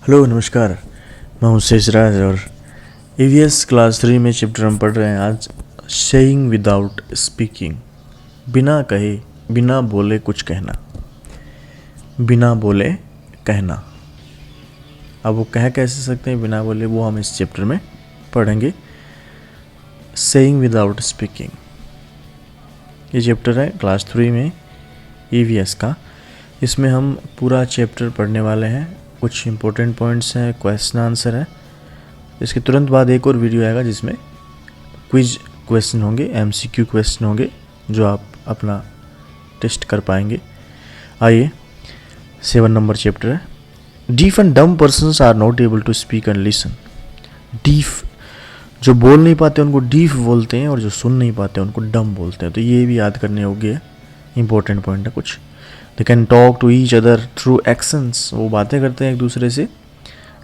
Hello नमस्कार। मैं हूँ शेषराज और ईवीएस क्लास 3 में चैप्टर हम पढ़ रहे हैं आज सेइंग विदाउट स्पीकिंग। बिना कहे बिना बोले कुछ कहना, बिना बोले कहना। अब वो कह कैसे सकते हैं बिना बोले, वो हम इस चैप्टर में पढ़ेंगे। सेइंग विदाउट स्पीकिंग ये चैप्टर है क्लास 3 में ईवीएस का। इसमें हम पूरा चैप्टर पढ़ने वाले हैं। कुछ इंपॉर्टेंट पॉइंट्स हैं, क्वेश्चन आंसर है। इसके तुरंत बाद एक और वीडियो आएगा जिसमें क्विज क्वेश्चन होंगे, एमसीक्यू क्वेश्चन होंगे जो आप अपना टेस्ट कर पाएंगे। आइए, 7 नंबर चैप्टर है। Deaf and dumb persons are not able to speak and listen. Deaf जो बोल नहीं पाते उनको डीफ बोलते हैं और जो सुन नहीं पाते उनको डम बोलते हैं। तो ये भी याद करने योग्य है, इंपॉर्टेंट पॉइंट है कुछ। They can talk to each other through actions. वो बातें करते हैं एक दूसरे से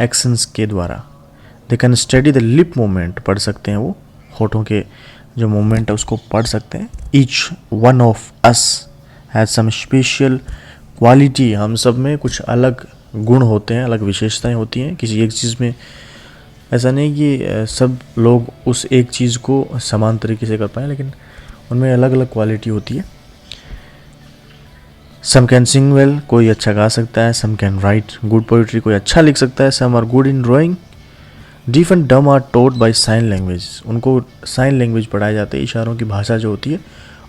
एक्शंस के द्वारा। They can study the lip movement. पढ़ सकते हैं वो होठों के जो मूवमेंट है उसको पढ़ सकते हैं। Each one of us has some special quality. हम सब में कुछ अलग गुण होते हैं, अलग विशेषताएं होती हैं किसी एक चीज़ में। ऐसा नहीं कि सब लोग उस एक चीज़ को समान तरीके से कर पाएँ, लेकिन उनमें अलग अलग क्वालिटी होती है। सम कैन सिंग वेल, कोई अच्छा गा सकता है। Some can write good poetry, कोई अच्छा लिख सकता है। Some are good in drawing. Deaf and dumb are taught by sign language. उनको साइन लैंग्वेज पढ़ाई जाती है, इशारों की भाषा जो होती है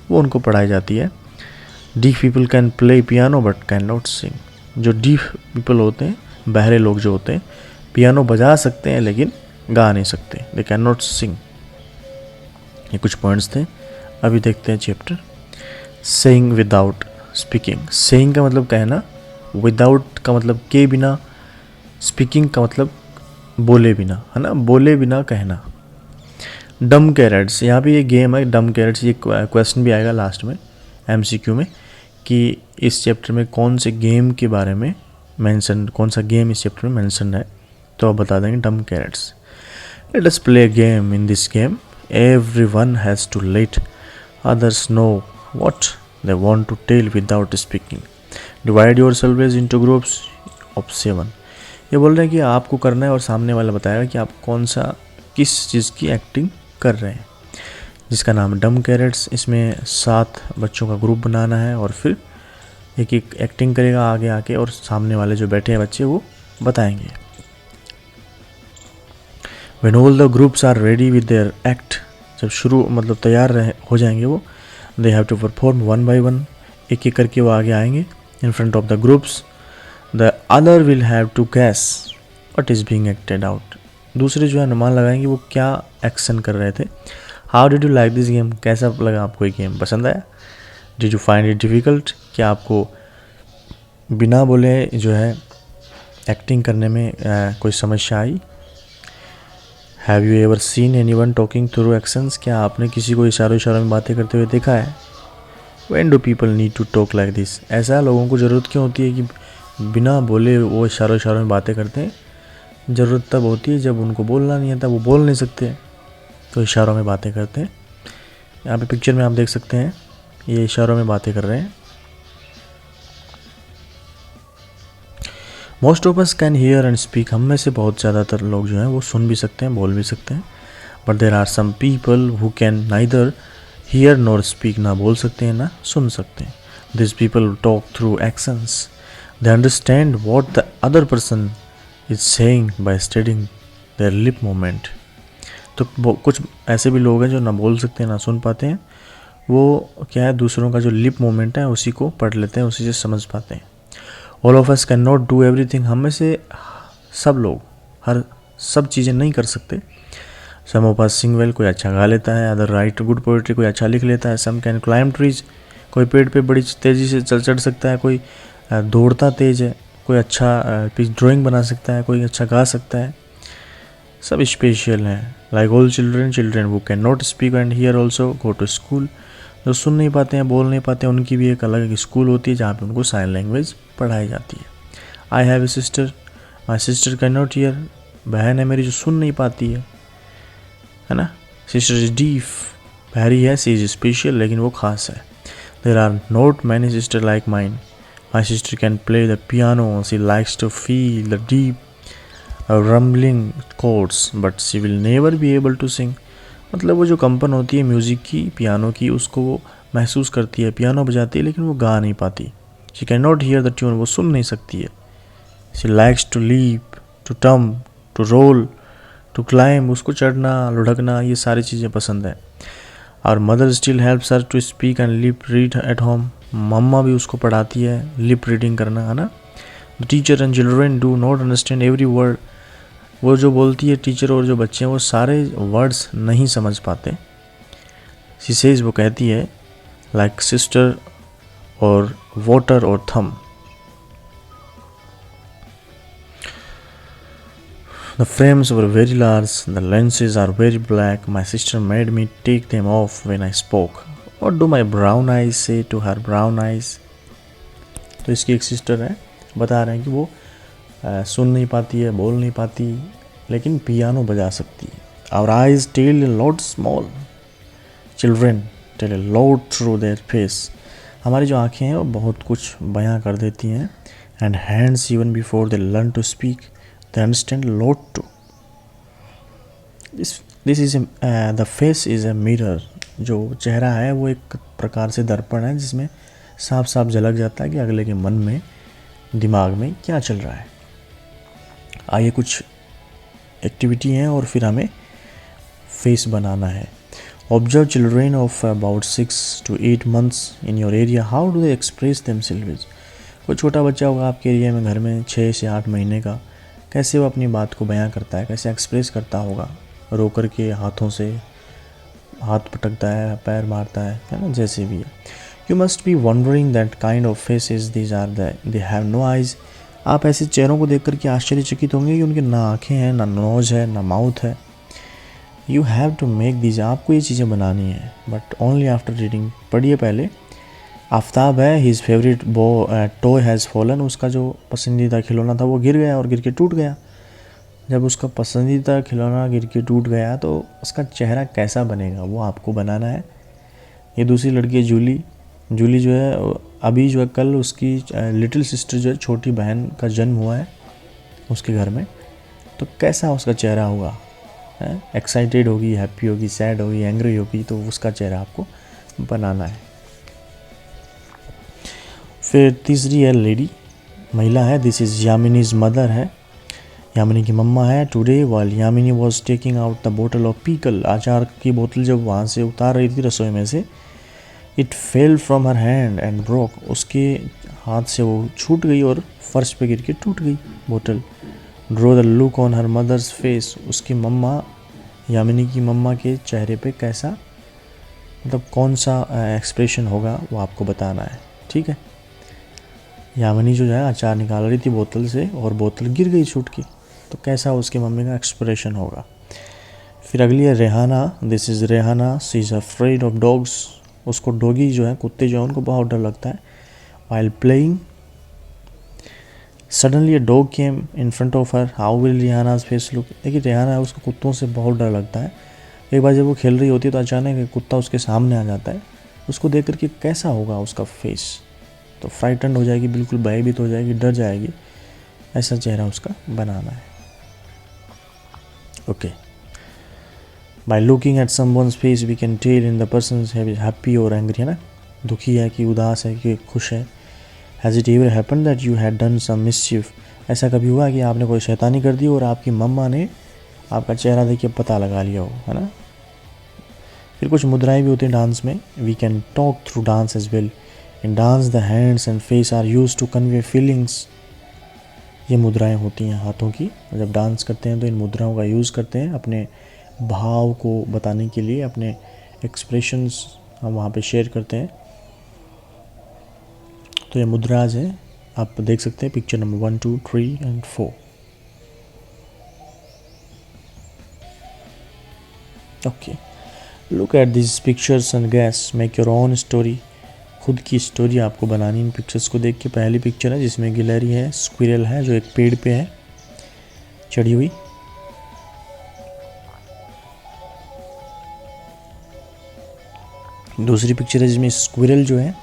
वो उनको पढ़ाई जाती है। Deaf people can play piano but can not sing. जो डीफ पीपल होते हैं, बहरे लोग जो होते हैं, पियानो बजा सकते हैं लेकिन गा नहीं सकते। दे कैन नॉट सिंग। ये कुछ पॉइंट्स थे। अभी देखते हैं chapter saying without speaking. Saying का मतलब कहना, विदाउट का मतलब के बिना, स्पीकिंग का मतलब बोले बिना, है ना, बोले बिना कहना। डम कैरेट्स, यहाँ पे ये गेम है डम कैरेट्स। ये क्वेश्चन भी आएगा लास्ट में एमसीक्यू में कि इस चैप्टर में कौन से गेम के बारे में मेंशन, कौन सा गेम इस चैप्टर में मेंशन है, तो आप बता देंगे dumb charades. Let us play a game. In this game everyone has to let others know what they want to tell without speaking. Divide yourselves into groups of 7. ये बोल रहे हैं कि आपको करना है और सामने वाला बताएगा कि आप कौन सा, किस चीज़ की एक्टिंग कर रहे हैं, जिसका नाम है डम कैरेट्स। इसमें 7 बच्चों का ग्रुप बनाना है और फिर एक एक एक्टिंग करेगा आगे आके, और सामने वाले जो बैठे हैं बच्चे वो बताएंगे। When all the groups are ready with their act, जब शुरू मतलब तैयार हो जाएंगे वो, they have to perform one by one. एक एक करके वो आगे आएंगे in front of the groups. The other will have to guess what is being acted out. दूसरे जो है अनुमान लगाएंगे वो क्या एक्शन कर रहे थे। How did you like this game? कैसा लगा आपको ये गेम, पसंद आया? Did you find it difficult? क्या आपको बिना बोले जो है एक्टिंग करने में कोई समस्या आई? Have you ever seen any one talking through actions? क्या आपने किसी को इशारों में बातें करते हुए देखा है? When do people need to talk like this? ऐसा लोगों को ज़रूरत क्यों होती है कि बिना बोले वो इशारों में बातें करते हैं? ज़रूरत तब होती है जब उनको बोलना नहीं आता, वो बोल नहीं सकते, तो इशारों में बातें करते हैं। यहाँ पे पिक्चर में आप देख सकते हैं ये इशारों में बातें कर रहे हैं। Most of us can hear and speak. हम में से बहुत ज़्यादातर लोग जो हैं वो सुन भी सकते हैं, बोल भी सकते हैं। But there are some people who can neither hear nor speak. ना बोल सकते हैं ना सुन सकते हैं। This people talk through actions. They understand what the other person is saying by studying their lip movement. तो कुछ ऐसे भी लोग हैं जो ना बोल सकते हैं ना सुन पाते हैं। वो क्या है, दूसरों का जो लिप मूवमेंट है उसी को पढ़ लेते हैं, उसी से समझ पाते हैं। All of us can not do everything. हम में से सब लोग हर सब चीज़ें नहीं कर सकते। सम ऑफ अस सिंग वेल, कोई अच्छा गा लेता है। अदर राइट गुड पोइट्री, कोई अच्छा लिख लेता है। सम कैन क्लाइम ट्रीज, कोई पेड़ पे बड़ी तेज़ी से चढ़ सकता है। कोई दौड़ता तेज है। कोई अच्छा ड्राइंग बना सकता है। कोई अच्छा गा सकता है। सब स्पेशल हैं। लाइक ऑल चिल्ड्रेन वो can not speak and hear also go to school. जो सुन नहीं पाते हैं, बोल नहीं पाते हैं, उनकी भी एक अलग एक स्कूल होती है जहाँ पे उनको साइन लैंग्वेज पढ़ाई जाती है। I have a sister, my sister can not here. बहन है मेरी जो सुन नहीं पाती है ना। सिस्टर इज डीफ, बहरी है, सी इज स्पेशल, लेकिन वो खास है। There are not many sister like mine. My sister can play the piano, she likes to feel the deep rumbling chords but she will never be able to sing. मतलब वो जो कंपन होती है म्यूज़िक की, पियानो की, उसको वो महसूस करती है, पियानो बजाती है, लेकिन वो गा नहीं पाती। She can not hear the tune, वो सुन नहीं सकती है। She likes to leap, to tumble, to roll, to climb, उसको चढ़ना, लुढ़कना, ये सारी चीज़ें पसंद है। और mother still helps her to speak and lip read at home. मम्मा भी उसको पढ़ाती है लिप रीडिंग करना, है ना। The teacher and children do not understand every word. वो जो बोलती है टीचर और जो बच्चे हैं वो सारे वर्ड्स नहीं समझ पाते। शी सेज, वो कहती है, लाइक सिस्टर और वाटर और थम। The frames were very large, the lenses are very black. My sister made me take them off when I spoke. What do my brown eyes say to her brown eyes? तो इसकी एक sister है, बता रहे हैं कि वो सुन नहीं पाती है, बोल नहीं पाती, लेकिन पियानो बजा सकती है। Our eyes tell a lot small. Children tell a lot through their face. हमारी जो आँखें हैं वो बहुत कुछ बयां कर देती हैं। And hands even before they learn to speak, they understand a lot too. This is the face is a mirror. जो चेहरा है वो एक प्रकार से दर्पण है जिसमें साफ साफ झलक जाता है कि अगले के मन में, दिमाग में क्या चल रहा है। आइए कुछ एक्टिविटी हैं और फिर हमें फेस बनाना है। Observe children of about 6 to 8 months in your area, how do they express themselves. कोई छोटा बच्चा होगा आपके एरिया में घर में 6 से 8 महीने का, कैसे वो अपनी बात को बयां करता है, कैसे एक्सप्रेस करता होगा। रो कर के, हाथों से हाथ पटकता है, पैर मारता है ना, जैसे भी है। You must be wondering that kind of faces these are they have no eyes. आप ऐसे चेहरों को देख कर के आश्चर्यचकित होंगे कि उनके ना आँखें हैं, ना नोज है, ना माउथ है। You have to make these, आपको ये चीज़ें बनानी है, बट ओनली आफ्टर रीडिंग। पढ़िए पहले। आफ्ताब है, his favourite toy has fallen. उसका जो पसंदीदा खिलौना था वो गिर गया और गिर के टूट गया। जब उसका पसंदीदा खिलौना गिर के टूट गया तो उसका चेहरा कैसा बनेगा वो आपको बनाना है। ये दूसरी लड़की है जूली। जूली जो है अभी जो है कल उसकी लिटिल सिस्टर जो है, छोटी बहन का जन्म हुआ है उसके घर में। तो कैसा उसका चेहरा होगा, एक्साइटेड होगी, हैप्पी होगी, सैड होगी, एंग्री होगी, तो उसका चेहरा आपको बनाना है। फिर तीसरी है लेडी, महिला है। दिस इज़ यामिनीज मदर है, यामिनी की मम्मा है। टुडे वाल Yamini was taking out the बोतल ऑफ पीकल, अचार की बोतल जब वहाँ से उतार रही थी रसोई में से, it fell from her hand and broke, उसके हाथ से वो छूट गई और फर्श पे गिर के टूट गई बोतल। Draw the look on her mother's face, उसकी मम्मा, यामिनी की मम्मा के चेहरे पे कैसा, मतलब कौन सा एक्सप्रेशन होगा वो आपको बताना है, ठीक है। यामिनी जो है अचार निकाल रही थी बोतल से और बोतल गिर गई छूट के, तो कैसा उसकी मम्मी का एक्सप्रेशन होगा। फिर अगली है Rehana. This is Rehana, she is afraid of dogs, उसको डॉगी जो है, कुत्ते जो हैं, उनको बहुत डर लगता है। While playing suddenly a dog came in front of her, how will Rehana's face look. देखिए रेहाना है, उसको कुत्तों से बहुत डर लगता है। एक बार जब वो खेल रही होती है तो अचानक एक कुत्ता उसके सामने आ जाता है, उसको देख करके कैसा होगा उसका फेस, तो फ्राइटन्ड हो जाएगी, बिल्कुल भयभीत हो जाएगी, डर जाएगी। ऐसा चेहरा उसका बनाना है। Okay, by looking at someone's face we can tell in the person happy और एंग्री, है ना, दुखी है कि उदास है कि खुश है। Has it ever happen that you had done some mischief, ऐसा कभी हुआ कि आपने कोई शैतानी कर दी और आपकी मम्मा ने आपका चेहरा देखिए पता लगा लिया हो, है ना। फिर कुछ मुद्राएं भी होती हैं डांस में। We can talk through dance as well, in dance the hands and face are use to convey feelings. ये मुद्राएं होती हैं हाथों की, जब डांस करते हैं तो इन मुद्राओं का यूज़ करते हैं अपने भाव को बताने के लिए, अपने एक्सप्रेशंस हम वहाँ पे शेयर करते हैं। तो ये मुद्राज हैं, आप देख सकते हैं picture number 1, 2, 3 and 4। Okay, look at this pictures and gas, make your own story. खुद की स्टोरी आपको बनानी इन पिक्चर्स को देख के। पहली पिक्चर है जिसमें गिलहरी है, स्क्विरल है जो एक पेड़ पे है चढ़ी हुई। दूसरी पिक्चर है जिसमें स्क्विरल जो है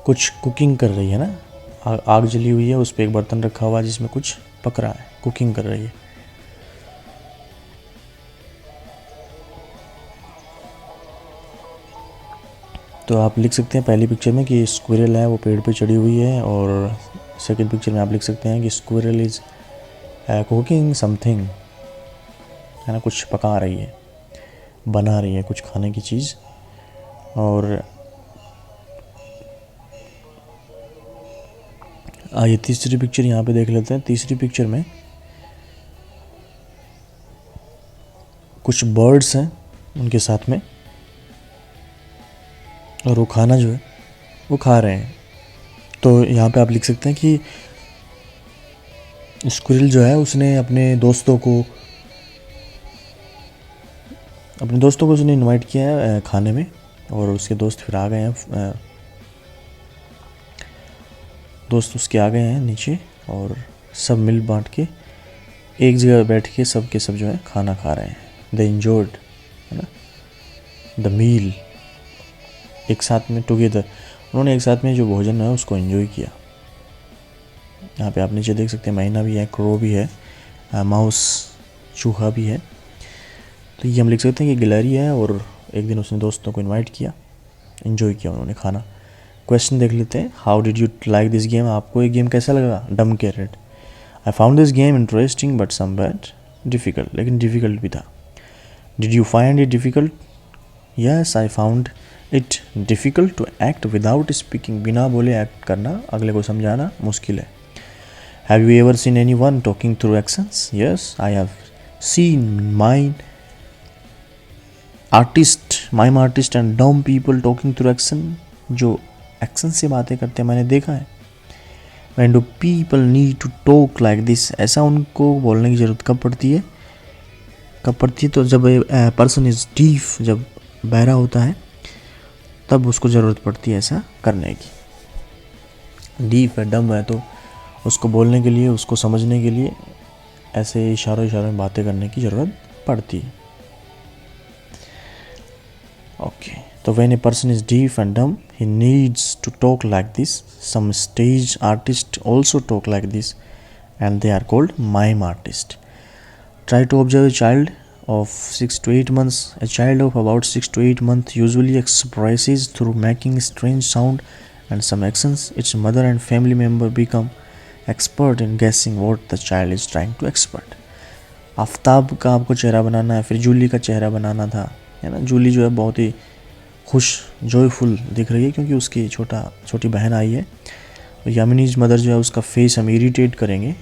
कुछ कुकिंग कर रही है ना, आग जली हुई है, उस पर एक बर्तन रखा हुआ है जिसमें कुछ पक रहा है, कुकिंग कर रही है। तो आप लिख सकते हैं पहली पिक्चर में कि स्क्विरल है वो पेड़ पे चढ़ी हुई है, और सेकंड पिक्चर में आप लिख सकते हैं कि स्क्विरल इज़ कुकिंग समथिंग, है ना, कुछ पका रही है, बना रही है कुछ खाने की चीज़। और आइए तीसरी पिक्चर यहाँ पे देख लेते हैं। तीसरी पिक्चर में कुछ बर्ड्स हैं उनके साथ में, और वो खाना जो है वो खा रहे हैं। तो यहाँ पे आप लिख सकते हैं कि स्क्विरल जो है उसने अपने दोस्तों को उसने इनवाइट किया है खाने में, और उसके दोस्त फिर आ गए हैं, दोस्त उसके आ गए हैं नीचे, और सब मिल बांट के एक जगह बैठ के सब के सब जो है खाना खा रहे हैं। द एंजॉयड, है ना, द मील, एक साथ में टुगेदर, उन्होंने एक साथ में जो भोजन है उसको एंजॉय किया। यहाँ पे आप नीचे देख सकते हैं मैना भी है, क्रो भी है, माउस चूहा भी है। तो ये हम लिख सकते हैं कि गिलहरी है, और एक दिन उसने दोस्तों को इनवाइट किया, एंजॉय किया उन्होंने खाना। क्वेश्चन देख लेते हैं। How did you like this game, आपको ये गेम कैसा लगा? Dumb charade, I found this game interesting but some bit difficult, लेकिन डिफ़िकल्ट भी था। Did you find it difficult? Yes I found it difficult to act without speaking, बिना बोले act करना, अगले को समझाना मुश्किल है। Have you ever seen any one talking through actions? Yes I have seen mime artist and dumb people talking through action, जो action से बातें करते हैं मैंने देखा है। When do people need to talk like this, ऐसा उनको बोलने की ज़रूरत कब पड़ती है? तो जब पर्सन इज़ डीफ, जब बहरा होता है तब उसको ज़रूरत पड़ती है ऐसा करने की। डीफ है, डम है, तो उसको बोलने के लिए, उसको समझने के लिए ऐसे इशारों में बातें करने की ज़रूरत पड़ती है। ओके, तो when a person is deaf and dumb, he needs to talk like this. Some stage artists also talk like this, and they are called mime artists. Try to observe a child of 6 to 8 months. A child of about 6 to 8 months usually expresses through making strange sound and some actions. Its mother and family member become expert in guessing what the child is trying to express. Aftab का आपको चेहरा बनाना है, फिर जूली का चेहरा बनाना था, है ना। जूली जो है बहुत ही खुश, जॉयफुल दिख रही है क्योंकि उसकी छोटी बहन आई है। और यामिनीज मदर जो है उसका फेस हम इरिटेट करेंगे,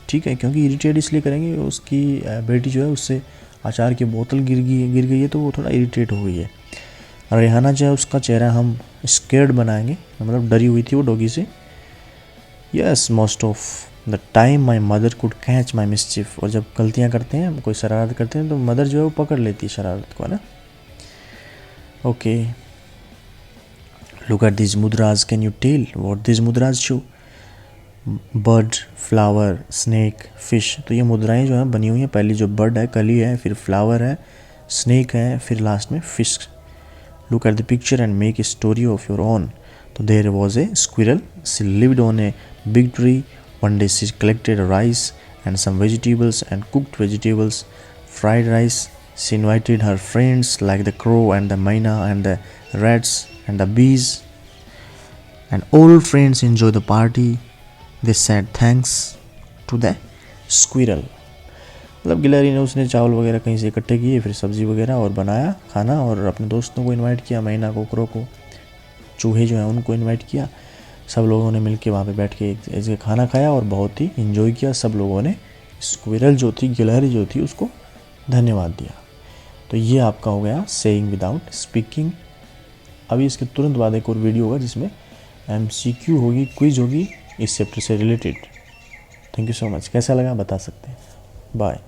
ठीक है, क्योंकि इरिटेट इसलिए करेंगे, उसकी बेटी जो है उससे अचार की बोतल गिर गई है, तो वो थोड़ा इरिटेट हो गई है। और रेहाना जो है उसका चेहरा हम स्केर्ड बनाएंगे, मतलब डरी हुई थी वो डॉगी से। Yes, most of the time my mother could catch my mischief, और जब गलतियाँ करते हैं, कोई शरारत करते हैं, तो मदर जो है वो पकड़ लेती है शरारत को, है ना। Okay, look at these mudras. Can you tell what these mudras show? Bird, flower, snake, fish. तो ये मुद्राएं जो हैं बनी हुई हैं, पहली जो बर्ड है, कली है, फिर फ्लावर है, स्नैक है, फिर लास्ट में fish. Look at the picture and make a story of your own. तो there was a squirrel, she lived on a big tree. One day she collected rice and some vegetables and cooked vegetables, fried rice. She invited her friends like the crow and the myna and the rats and the bees, and all friends enjoyed the party. They said thanks to the squirrel. मतलब गिलहरी ने उसने चावल वगैरह कहीं से इकट्ठे किए, फिर सब्जी वगैरह और बनाया खाना, और अपने दोस्तों को इनवाइट किया, मैना को, क्रो को, चूहे जो हैं उनको इनवाइट किया। सब लोगों ने मिलके वहाँ पे बैठ के एक खाना खाया और बहुत ही इन्जॉय किया। सब लोगों ने स्क्विरल जो थी, गिलहरी जो थी, उसको धन्यवाद दिया। तो ये आपका हो गया सेइंग विदाउट स्पीकिंग। अभी इसके तुरंत बाद एक और वीडियो होगा जिसमें MCQ होगी, क्विज होगी इस चैप्टर से related. Thank you so much. कैसा लगा बता सकते हैं। बाय।